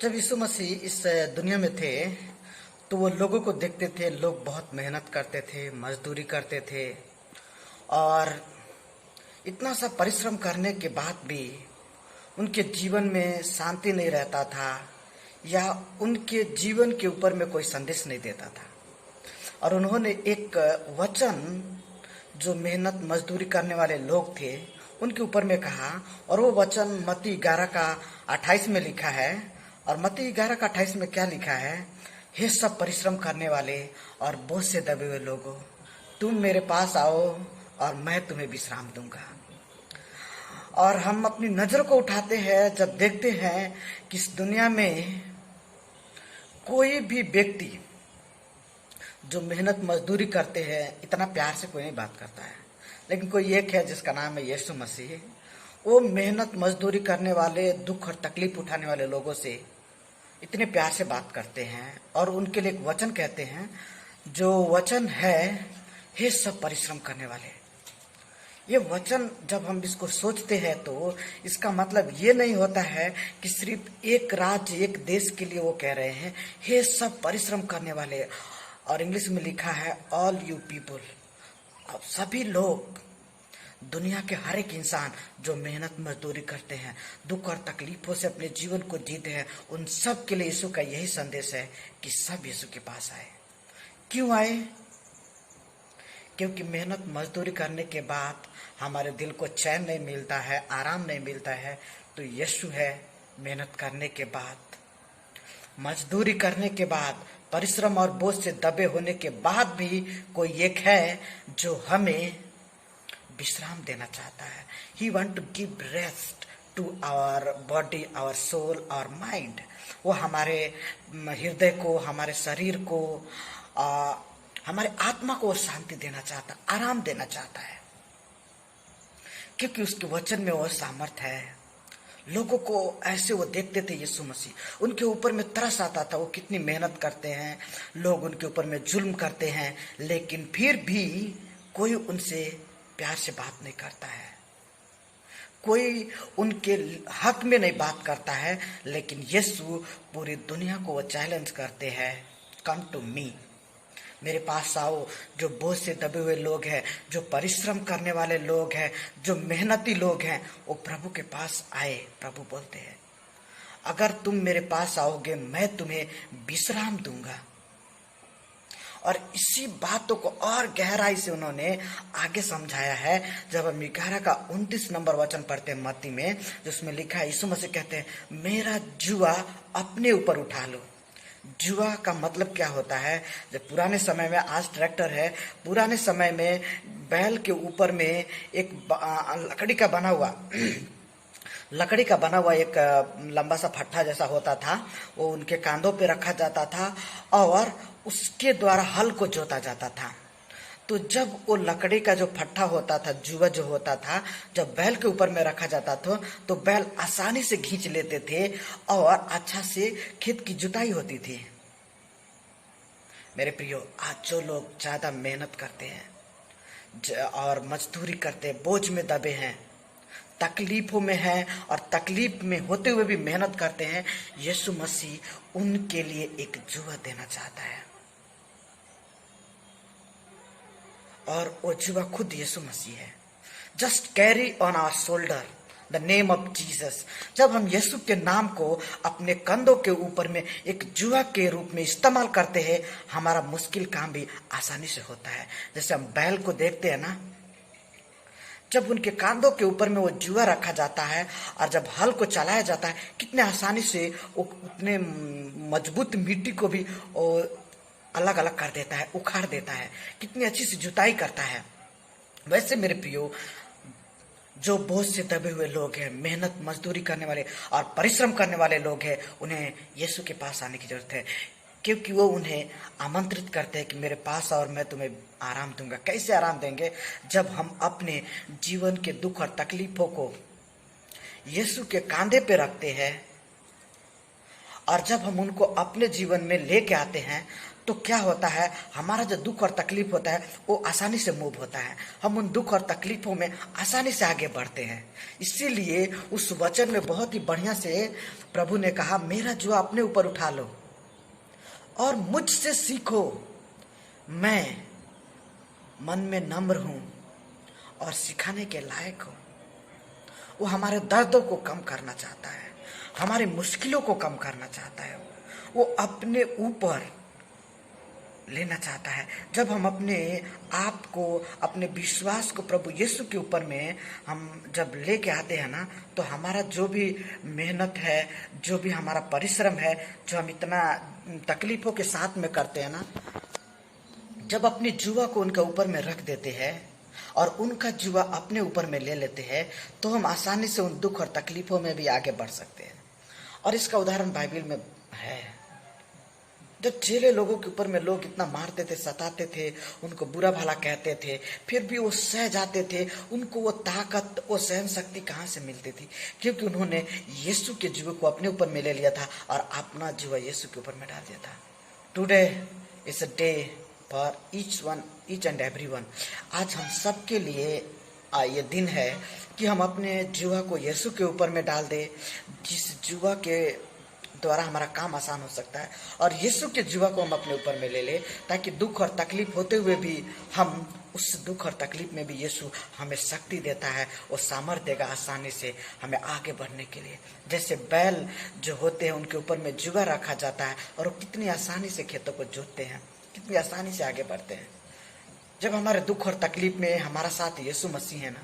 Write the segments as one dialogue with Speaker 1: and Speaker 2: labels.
Speaker 1: जब यीशु मसीह इस दुनिया में थे तो वो लोगों को देखते थे। लोग बहुत मेहनत करते थे, मजदूरी करते थे और इतना सा परिश्रम करने के बाद भी उनके जीवन में शांति नहीं रहता था या उनके जीवन के ऊपर में कोई संदेश नहीं देता था। और उन्होंने एक वचन जो मेहनत मजदूरी करने वाले लोग थे उनके ऊपर में कहा, और वो वचन मत्ती 11 का 28 में लिखा है। और मत्ती 11 का 28 में क्या लिखा है? हे सब परिश्रम करने वाले और बोझ से दबे हुए लोगों, तुम मेरे पास आओ और मैं तुम्हें विश्राम दूंगा। और हम अपनी नजर को उठाते हैं जब देखते हैं कि इस दुनिया में कोई भी व्यक्ति जो मेहनत मजदूरी करते हैं, इतना प्यार से कोई नहीं बात करता है, लेकिन कोई एक है जिसका नाम है यीशु मसीह। वो मेहनत मजदूरी करने वाले, दुख और तकलीफ उठाने वाले लोगों से इतने प्यार से बात करते हैं और उनके लिए एक वचन कहते हैं, जो वचन है हे सब परिश्रम करने वाले। ये वचन जब हम इसको सोचते हैं तो इसका मतलब ये नहीं होता है कि सिर्फ एक राज्य, एक देश के लिए वो कह रहे हैं हे सब परिश्रम करने वाले। और इंग्लिश में लिखा है ऑल यू पीपल। अब सभी लोग, दुनिया के हर एक इंसान जो मेहनत मजदूरी करते हैं, दुख और तकलीफों से अपने जीवन को जीते हैं, उन सब के लिए यीशु का यही संदेश है कि सब यीशु के पास आए। क्यों आए? क्योंकि मेहनत मजदूरी करने के बाद हमारे दिल को चैन नहीं मिलता है, आराम नहीं मिलता है। तो यीशु है मेहनत करने के बाद, मजदूरी करने के बाद, परिश्रम और बोझ से दबे होने के बाद भी कोई एक है जो हमें विश्राम देना चाहता है। He want to give rest to our body, our soul, our mind। वो हमारे हृदय को, हमारे शरीर को, हमारे आत्मा को शांति देना चाहता, आराम देना चाहता है, क्योंकि उसके वचन में वो सामर्थ है। लोगों को ऐसे वो देखते थे यीशु मसीह, उनके ऊपर में तरस आता था। वो कितनी मेहनत करते हैं, लोग उनके ऊपर में जुल्म करते हैं, लेकिन फिर भी कोई उनसे प्यार से बात नहीं करता है, कोई उनके हक में नहीं बात करता है। लेकिन यीशु पूरी दुनिया को वो चैलेंज करते हैं, कम टू मी, मेरे पास आओ। जो बोझ से दबे हुए लोग हैं, जो परिश्रम करने वाले लोग हैं, जो मेहनती लोग हैं, वो प्रभु के पास आए। प्रभु बोलते हैं अगर तुम मेरे पास आओगे मैं तुम्हें विश्राम दूंगा। और इसी बातों को और गहराई से उन्होंने आगे समझाया है जब हम 11 का 29 नंबर वचन पढ़ते हैं मत्ती में, जिसमें लिखा है, यीशु मसीह कहते हैं मेरा जुआ अपने ऊपर उठा लो। जुआ का मतलब क्या होता है? जब पुराने समय में, आज ट्रैक्टर है, पुराने समय में बैल के ऊपर में एक लकड़ी का बना हुआ एक लंबा सा फट्टा जैसा होता था। वो उनके कांधों पे रखा जाता था और उसके द्वारा हल को जोता जाता था। तो जब वो लकड़ी का जो फट्टा होता था, जुआ जो होता था, जब बैल के ऊपर में रखा जाता था तो बैल आसानी से खींच लेते थे और अच्छा से खेत की जुताई होती थी। मेरे प्रियो, आज जो लोग ज्यादा मेहनत करते हैं और मजदूरी करते हैं, बोझ में दबे हैं, तकलीफों में हैं और तकलीफ में होते हुए भी मेहनत करते हैं, यीशु मसीह उनके लिए एक जुआ देना चाहता है। और वो जुआ खुद यीशु मसीह है। Just carry on our shoulder the name of Jesus. जब हम यीशु के नाम को अपने कंधों के ऊपर में एक जुआ के रूप में इस्तेमाल करते हैं, हमारा मुश्किल काम भी आसानी से होता है। जैसे हम बैल को देखते हैं ना, जब उनके कांधों के ऊपर में वो जुआ रखा जाता है और जब हल को चलाया जाता है, कितने आसानी से वो उतने मजबूत मिट्टी को भी अलग अलग कर देता है, उखाड़ देता है, कितनी अच्छी सी जुताई करता है। वैसे मेरे प्रियो, जो बोझ से दबे हुए लोग हैं, मेहनत मजदूरी करने वाले और परिश्रम करने वाले लोग हैं, उन्हें यीशु के पास आने की जरूरत है, क्योंकि वो उन्हें आमंत्रित करते हैं कि मेरे पास आओ और मैं तुम्हें आराम दूंगा। कैसे आराम देंगे? जब हम अपने जीवन के दुख और तकलीफों को यीशु के कांधे पे रखते हैं और जब हम उनको अपने जीवन में लेके आते हैं तो क्या होता है, हमारा जो दुख और तकलीफ होता है वो आसानी से मूव होता है। हम उन दुख और तकलीफों में आसानी से आगे बढ़ते हैं। इसीलिए उस वचन में बहुत ही बढ़िया से प्रभु ने कहा, मेरा जुआ अपने ऊपर उठा लो और मुझसे सीखो, मैं मन में नम्र हूं और सिखाने के लायक हूं। वो हमारे दर्दों को कम करना चाहता है, हमारी मुश्किलों को कम करना चाहता है, वो अपने ऊपर लेना चाहता है। जब हम अपने आप को, अपने विश्वास को प्रभु यीशु के ऊपर में हम जब लेके आते हैं ना, तो हमारा जो भी मेहनत है, जो भी हमारा परिश्रम है, जो हम इतना तकलीफों के साथ में करते हैं ना, जब अपनी जुआ को उनके ऊपर में रख देते हैं और उनका जुआ अपने ऊपर में ले लेते हैं, तो हम आसानी से उन दुख और तकलीफों में भी आगे बढ़ सकते हैं। और इसका उदाहरण बाइबल में है। जब चेले लोगों के ऊपर में लोग इतना मारते थे, सताते थे, उनको बुरा भला कहते थे, फिर भी वो सह जाते थे। उनको वो ताकत, वो सहन शक्ति कहाँ से मिलती थी? क्योंकि उन्होंने यीशु के जुए को अपने ऊपर में ले लिया था और अपना जुआ यीशु के ऊपर में डाल दिया था। Today is a day for each and every one. आज हम सब के लिए ये दिन है कि हम अपने जुआ को यीशु के ऊपर में डाल दे, जिस जुआ के द्वारा हमारा काम आसान हो सकता है, और यीशु के जुआ को हम अपने ऊपर में ले ले, ताकि दुख और तकलीफ होते हुए भी हम उस दुख और तकलीफ में भी यीशु हमें शक्ति देता है, वो सामर्थ्य देगा आसानी से हमें आगे बढ़ने के लिए। जैसे बैल जो होते हैं उनके ऊपर में जुआ रखा जाता है और वो कितनी आसानी से खेतों को जोतते हैं, कितनी आसानी से आगे बढ़ते हैं। जब हमारे दुख और तकलीफ में हमारा साथ यीशु मसीह है ना,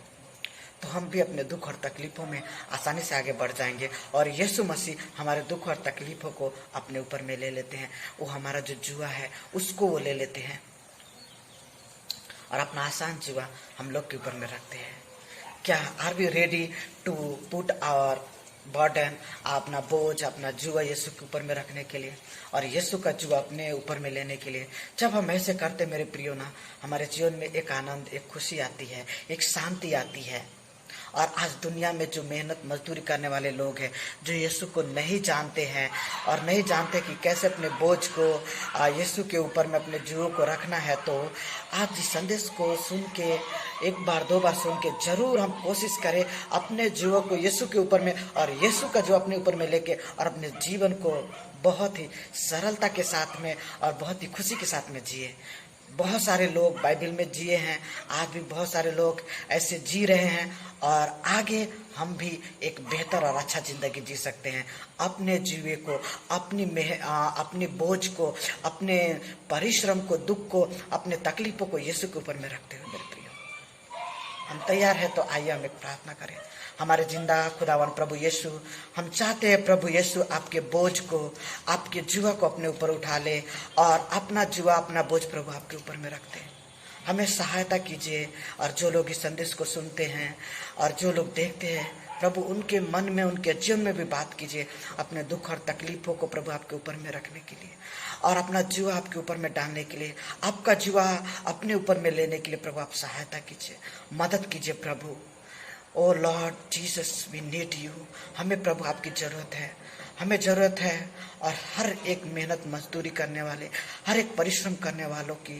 Speaker 1: तो हम भी अपने दुख और तकलीफों में आसानी से आगे बढ़ जाएंगे और यीशु मसीह हमारे दुख और तकलीफों को अपने ऊपर में ले लेते हैं। वो हमारा जो जुआ है उसको वो ले लेते हैं और अपना आसान जुआ हम लोग के ऊपर में रखते हैं। क्या are we ready to put our burden, अपना बोझ, अपना जुआ यीशु के ऊपर में रखने के लिए और यीशु का जुआ अपने ऊपर में लेने के लिए? जब हम ऐसे करते मेरे प्रियो ना, हमारे जीवन में एक आनंद, एक खुशी आती है, एक शांति आती है। और आज दुनिया में जो मेहनत मजदूरी करने वाले लोग हैं, जो यीशु को नहीं जानते हैं और नहीं जानते कि कैसे अपने बोझ को यीशु के ऊपर में, अपने जुओं को रखना है, तो आज इस संदेश को सुन के, एक बार दो बार सुन के जरूर हम कोशिश करें अपने जुओं को यीशु के ऊपर में और यीशु का जो अपने ऊपर में लेके और अपने जीवन को बहुत ही सरलता के साथ में और बहुत ही खुशी के साथ में जिए। बहुत सारे लोग बाइबल में जिए हैं, आज भी बहुत सारे लोग ऐसे जी रहे हैं और आगे हम भी एक बेहतर और अच्छा जिंदगी जी सकते हैं। अपने जुए को, अपनी बोझ को, अपने परिश्रम को, दुख को, अपने तकलीफों को यीशु के ऊपर में रखते हुए मेरे प्रियो, हम तैयार हैं तो आइए हम एक प्रार्थना करें। हमारे जिंदा खुदावन प्रभु यीशु, हम चाहते हैं प्रभु यीशु आपके बोझ को, आपके जुआ को अपने ऊपर उठा ले और अपना जुआ, अपना बोझ प्रभु आपके ऊपर में रखते हैं। हमें सहायता कीजिए और जो लोग इस संदेश को सुनते हैं और जो लोग देखते हैं प्रभु, उनके मन में, उनके जीवन में भी बात कीजिए अपने दुख और तकलीफों को प्रभु आपके ऊपर में रखने के लिए और अपना जुआ आपके ऊपर में डालने के लिए, आपका जुआ अपने ऊपर में लेने के लिए प्रभु आप सहायता कीजिए, मदद कीजिए प्रभु। O Lord Jesus, we need you. हमें प्रभु आपकी ज़रूरत है, हमें ज़रूरत है। और हर एक मेहनत मजदूरी करने वाले, हर एक परिश्रम करने वालों के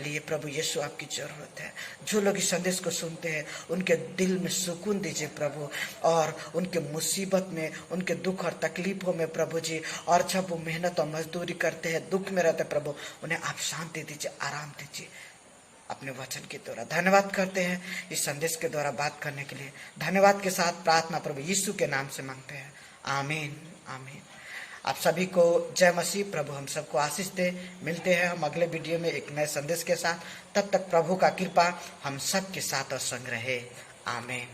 Speaker 1: लिए प्रभु यीशु आपकी ज़रूरत है। जो लोग इस संदेश को सुनते हैं उनके दिल में सुकून दीजिए प्रभु, और उनके मुसीबत में, उनके दुख और तकलीफों में प्रभु जी, और जब वो मेहनत और मजदूरी करते हैं, दुख में रहते प्रभु, उन्हें आप शांति दीजिए, आराम दीजिए अपने वचन के द्वारा। धन्यवाद करते हैं इस संदेश के द्वारा बात करने के लिए। धन्यवाद के साथ प्रार्थना प्रभु यीशु के नाम से मांगते हैं, आमीन आमीन। आप सभी को जय मसीह। प्रभु हम सबको आशीष दे। मिलते हैं हम अगले वीडियो में एक नए संदेश के साथ। तब तक प्रभु का कृपा हम सब के साथ और संग रहे, आमीन।